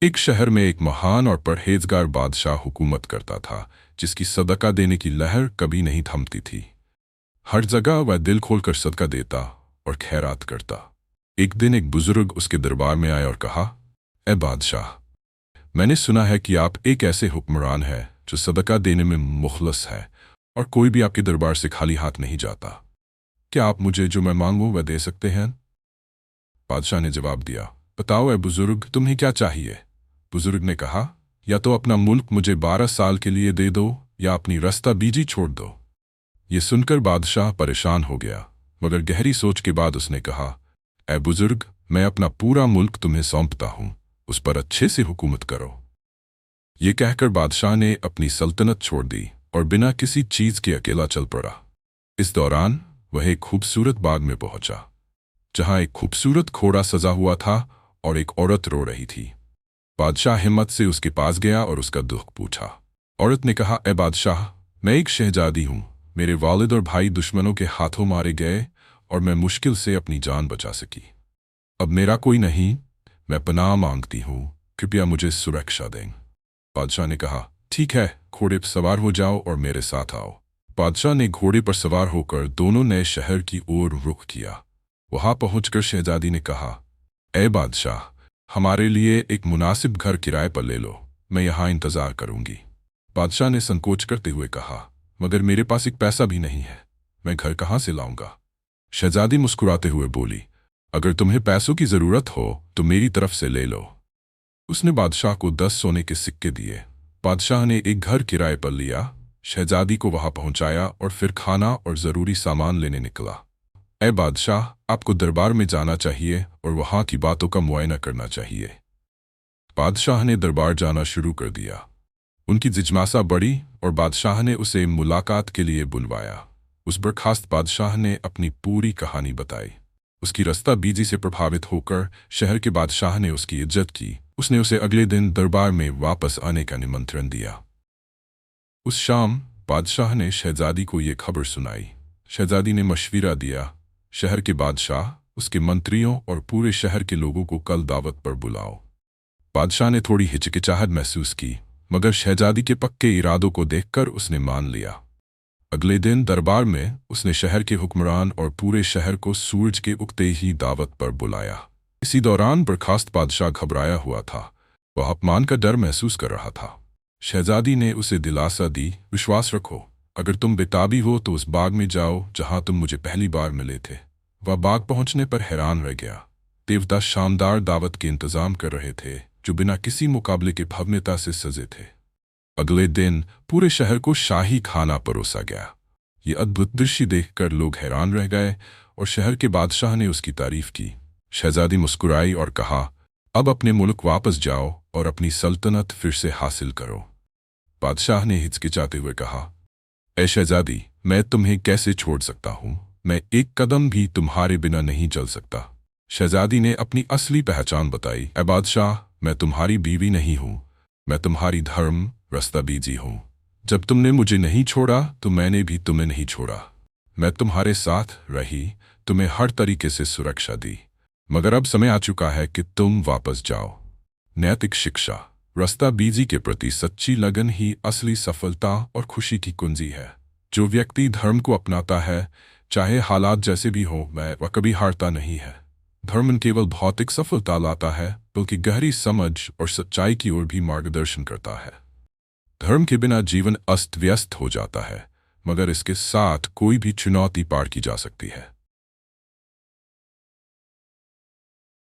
एक शहर में एक महान और परहेजगार बादशाह हुकूमत करता था, जिसकी सदका देने की लहर कभी नहीं थमती थी। हर जगह वह दिल खोलकर सदका देता और खैरात करता। एक दिन एक बुजुर्ग उसके दरबार में आए और कहा, ए बादशाह, मैंने सुना है कि आप एक ऐसे हुक्मरान हैं जो सदका देने में मुखलस है और कोई भी आपके दरबार से खाली हाथ नहीं जाता। क्या आप मुझे जो मैं मांगूं वह दे सकते हैं? बादशाह ने जवाब दिया, बताओ ए बुजुर्ग, तुम्हें क्या चाहिए? बुजुर्ग ने कहा, या तो अपना मुल्क मुझे 12 साल के लिए दे दो या अपनी रास्ता बीजी छोड़ दो। ये सुनकर बादशाह परेशान हो गया, मगर गहरी सोच के बाद उसने कहा, ए बुजुर्ग, मैं अपना पूरा मुल्क तुम्हें सौंपता हूँ, उस पर अच्छे से हुकूमत करो। ये कहकर बादशाह ने अपनी सल्तनत छोड़ दी और बिना किसी चीज के अकेला चल पड़ा। इस दौरान वह एक खूबसूरत बाग में पहुंचा, जहां एक खूबसूरत घोड़ा सजा हुआ था और एक औरत रो रही थी। बादशाह हिम्मत से उसके पास गया और उसका दुख पूछा। औरत ने कहा, ए बादशाह, मैं एक शहजादी हूँ। मेरे वालिद और भाई दुश्मनों के हाथों मारे गए और मैं मुश्किल से अपनी जान बचा सकी। अब मेरा कोई नहीं, मैं पनाह मांगती हूँ, कृपया मुझे सुरक्षा दें। बादशाह ने कहा, ठीक है, घोड़े पर सवार हो जाओ और मेरे साथ आओ। बादशाह ने घोड़े पर सवार होकर दोनों नए शहर की ओर रुख किया। वहां पहुंचकर शहजादी ने कहा, ए बादशाह, हमारे लिए एक मुनासिब घर किराए पर ले लो, मैं यहाँ इंतजार करूंगी। बादशाह ने संकोच करते हुए कहा, मगर मेरे पास एक पैसा भी नहीं है, मैं घर कहाँ से लाऊंगा? शहजादी मुस्कुराते हुए बोली, अगर तुम्हें पैसों की जरूरत हो तो मेरी तरफ से ले लो। उसने बादशाह को 10 सोने के सिक्के दिए। बादशाह ने एक घर किराए पर लिया, शहजादी को वहां पहुंचाया और फिर खाना और जरूरी सामान लेने निकला। ए बादशाह, आपको दरबार में जाना चाहिए और वहां की बातों का मुआयना करना चाहिए। बादशाह ने दरबार जाना शुरू कर दिया। उनकी जिज्ञासा बढ़ी और बादशाह ने उसे मुलाकात के लिए बुलवाया। उस बर्खास्त बादशाह ने अपनी पूरी कहानी बताई। उसकी रास्ता बीजी से प्रभावित होकर शहर के बादशाह ने उसकी इज्जत की। उसने उसे अगले दिन दरबार में वापस आने का निमंत्रण दिया। उस शाम बादशाह ने शहजादी को ये खबर सुनाई। शहजादी ने मशविरा दिया, शहर के बादशाह, उसके मंत्रियों और पूरे शहर के लोगों को कल दावत पर बुलाओ। बादशाह ने थोड़ी हिचकिचाहट महसूस की, मगर शहजादी के पक्के इरादों को देखकर उसने मान लिया। अगले दिन दरबार में उसने शहर के हुक्मरान और पूरे शहर को सूरज के उगते ही दावत पर बुलाया। इसी दौरान बर्खास्त बादशाह घबराया हुआ था। वह अपमान का डर महसूस कर रहा था। शहजादी ने उसे दिलासा दी, विश्वास रखो, अगर तुम बेताबी हो तो उस बाग में जाओ जहां तुम मुझे पहली बार मिले थे। वह बाग पहुंचने पर हैरान रह गया। देवता शानदार दावत के इंतजाम कर रहे थे, जो बिना किसी मुकाबले के भव्यता से सजे थे। अगले दिन पूरे शहर को शाही खाना परोसा गया। ये अद्भुत दृश्य देखकर लोग हैरान रह गए और शहर के बादशाह ने उसकी तारीफ की। शहजादी मुस्कुराई और कहा, अब अपने मुल्क वापस जाओ और अपनी सल्तनत फिर से हासिल करो। बादशाह ने हिचकिचाते हुए कहा, ए शहजादी, मैं तुम्हें कैसे छोड़ सकता हूँ? मैं एक कदम भी तुम्हारे बिना नहीं चल सकता। शहजादी ने अपनी असली पहचान बताई। ए बादशाह, मैं तुम्हारी बीवी नहीं हूँ, मैं तुम्हारी धर्म रास्ता बीजी हूँ। जब तुमने मुझे नहीं छोड़ा तो मैंने भी तुम्हें नहीं छोड़ा। मैं तुम्हारे साथ रही, तुम्हें हर तरीके से सुरक्षा दी, मगर अब समय आ चुका है कि तुम वापस जाओ। नैतिक शिक्षा, रास्ता बीजी के प्रति सच्ची लगन ही असली सफलता और खुशी की कुंजी है। जो व्यक्ति धर्म को अपनाता है, चाहे हालात जैसे भी हो, वह कभी हारता नहीं है। धर्म न केवल भौतिक सफलता लाता है, बल्कि गहरी समझ और सच्चाई की ओर भी मार्गदर्शन करता है। धर्म के बिना जीवन अस्त व्यस्त हो जाता है, मगर इसके साथ कोई भी चुनौती पार की जा सकती है।